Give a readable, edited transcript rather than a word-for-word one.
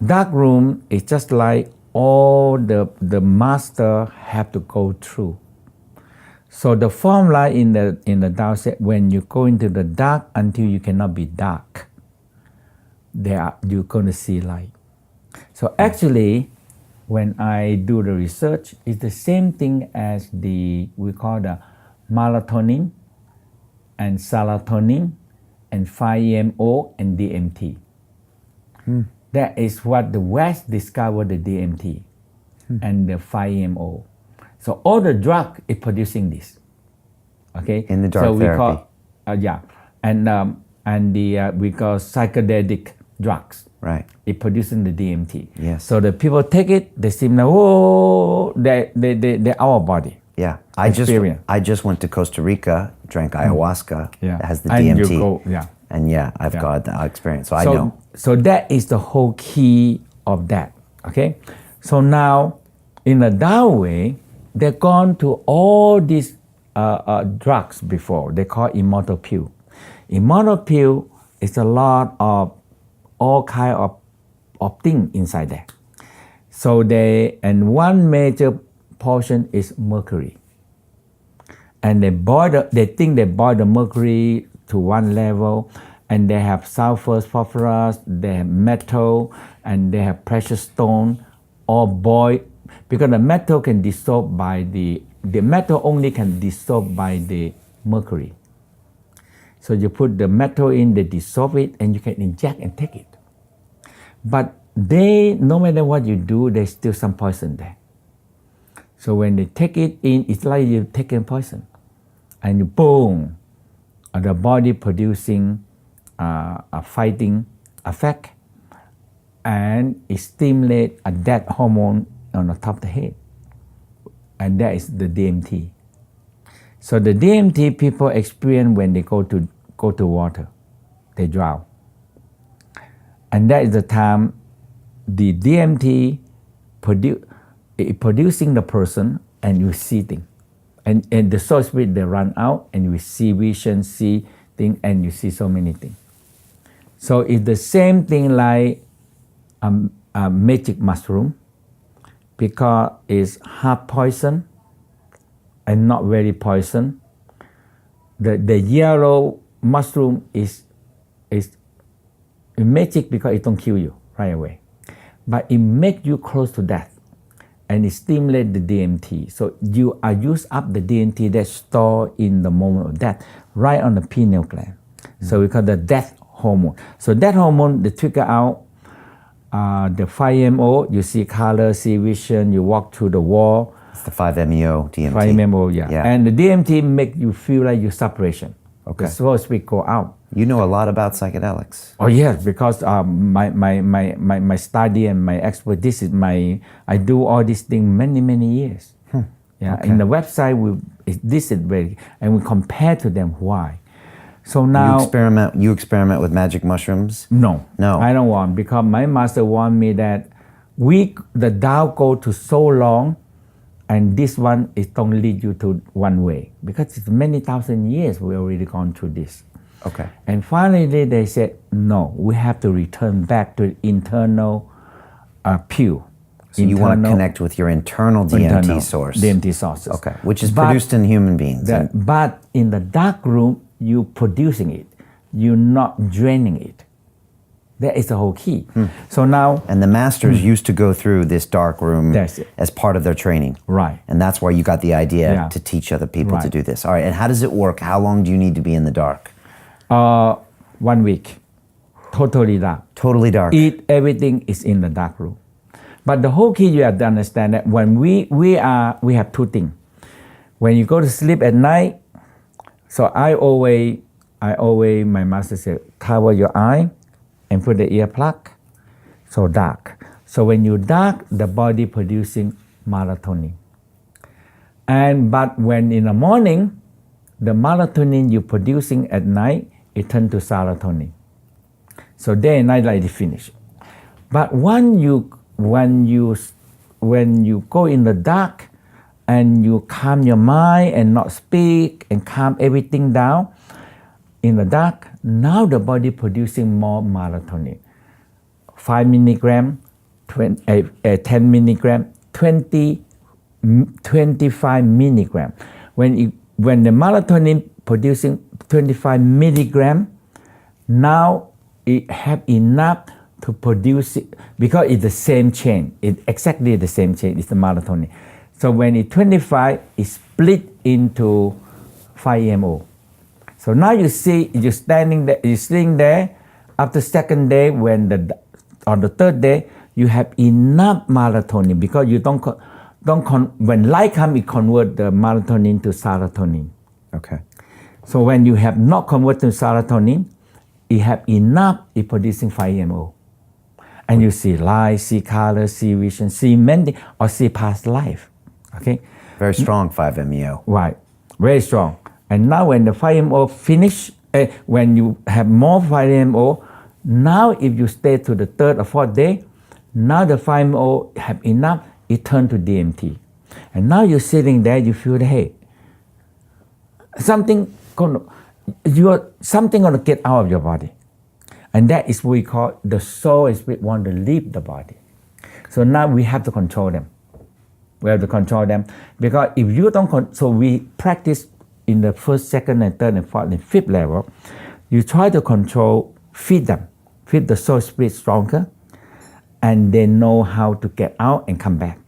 dark room is just like all the master have to go through. So the formula in the Tao said, when you go into the dark until you cannot be dark, you're going to see light. So actually, when I do the research, it's the same thing as we call the melatonin and serotonin and 5-MeO and DMT. That is what the West discovered, the DMT and the 5-MeO. So all the drug is producing this. Okay. In the dark so we therapy. Call, we call psychedelic drugs. Right. It producing the DMT. Yes. So the people take it, they seem like, oh, they're our body. Yeah. I just went to Costa Rica, drank ayahuasca. Yeah. It has the And DMT. you go, yeah. And I've got that experience. So I know. So that is the whole key of that. Okay. So now, in a Tao way, they've gone to all these drugs before. They call immortal pill. Immortal pill is a lot of all kind of things inside there. So and one major portion is mercury. And they think they boil the mercury to one level, and they have sulfur, phosphorus, they have metal, and they have precious stone, all boiled, because the metal can dissolve by the metal only can dissolve by the mercury. So you put the metal in, they dissolve it, and you can inject and take it. But no matter what you do, there's still some poison there. So when they take it in, it's like you're taking poison. And you boom, the body producing a fighting effect, and it stimulates a death hormone on the top of the head. And that is the DMT. So the DMT people experience when they go to water, they drown. And that is the time the DMT producing the person, and you see things. And the soul spirit, they run out, and you see vision, see things, and you see so many things. So it's the same thing like a magic mushroom, because it's half poison and not very poison. The yellow mushroom is magic because it don't kill you right away, but it makes you close to death, and it stimulates the DMT. So you are use up the DMT that's stored in the moment of death, right on the pineal gland. So we call the death hormone. So that hormone, they trigger out the 5-MeO. You see color, see vision. You walk through the wall. It's the 5-MeO DMT. 5-MeO, yeah. And the DMT make you feel like you're separation. Okay. The soul spirit go out. You know a lot about psychedelics. Oh yes, because my study and my expertise is I do all these things many years. Yeah, Okay. in the website this is very, and we compare to them why. So now You experiment with magic mushrooms? No, No. I don't want, because my master want me that the Tao go to so long, and this one is don't lead you to one way, because it's many thousand years we already gone through this. Okay. And finally they said, no, we have to return back to internal pure. So you want to connect with your internal DMT source. DMT sources. Okay, which is produced in human beings. But in the dark room, you producing it. You're not draining it. That is the whole key. So now... And the masters used to go through this dark room as part of their training. Right. And that's why you got the idea to teach other people to do this. All right, and how does it work? How long do you need to be in the dark? 1 week. Totally dark. Totally dark. Everything is in the dark room. But the whole key, you have to understand that when we have two things. When you go to sleep at night, so I always, my master said, cover your eye and put the earplug, so dark. So when you dark, the body producing melatonin. But when in the morning, the melatonin you're producing at night, it turns to serotonin. So day and night light is finished. But when you go in the dark and you calm your mind and not speak and calm everything down, in the dark, now the body producing more melatonin. 5 milligram, 10 milligram, 25 milligram. When the melatonin producing 25 milligram, now it have enough to produce it because it's the same chain. It's exactly the same chain. It's the melatonin. So when it's 25, it's split into 5-MeO. So now you see you're standing there, you're sitting there. After second day, on the third day, you have enough melatonin because you when light comes, it convert the melatonin to serotonin. Okay. So when you have not converted to serotonin, it have enough, it producing 5-MeO. And you see light, see color, see vision, see many, or see past life. Okay? Very strong 5-MeO. Right. Very strong. And now when the 5-MeO finish, when you have more 5-MeO, now if you stay to the third or fourth day, now the 5-MeO have enough, it turn to DMT. And now you're sitting there, you feel, hey, something gonna get out of your body. And that is what we call the soul and spirit want to leave the body. So now we have to control them. We have to control them because if you don't, so we practice in the first, second, and third, and fourth, and fifth level. You try to control, feed them, feed the soul spirit stronger, and they know how to get out and come back.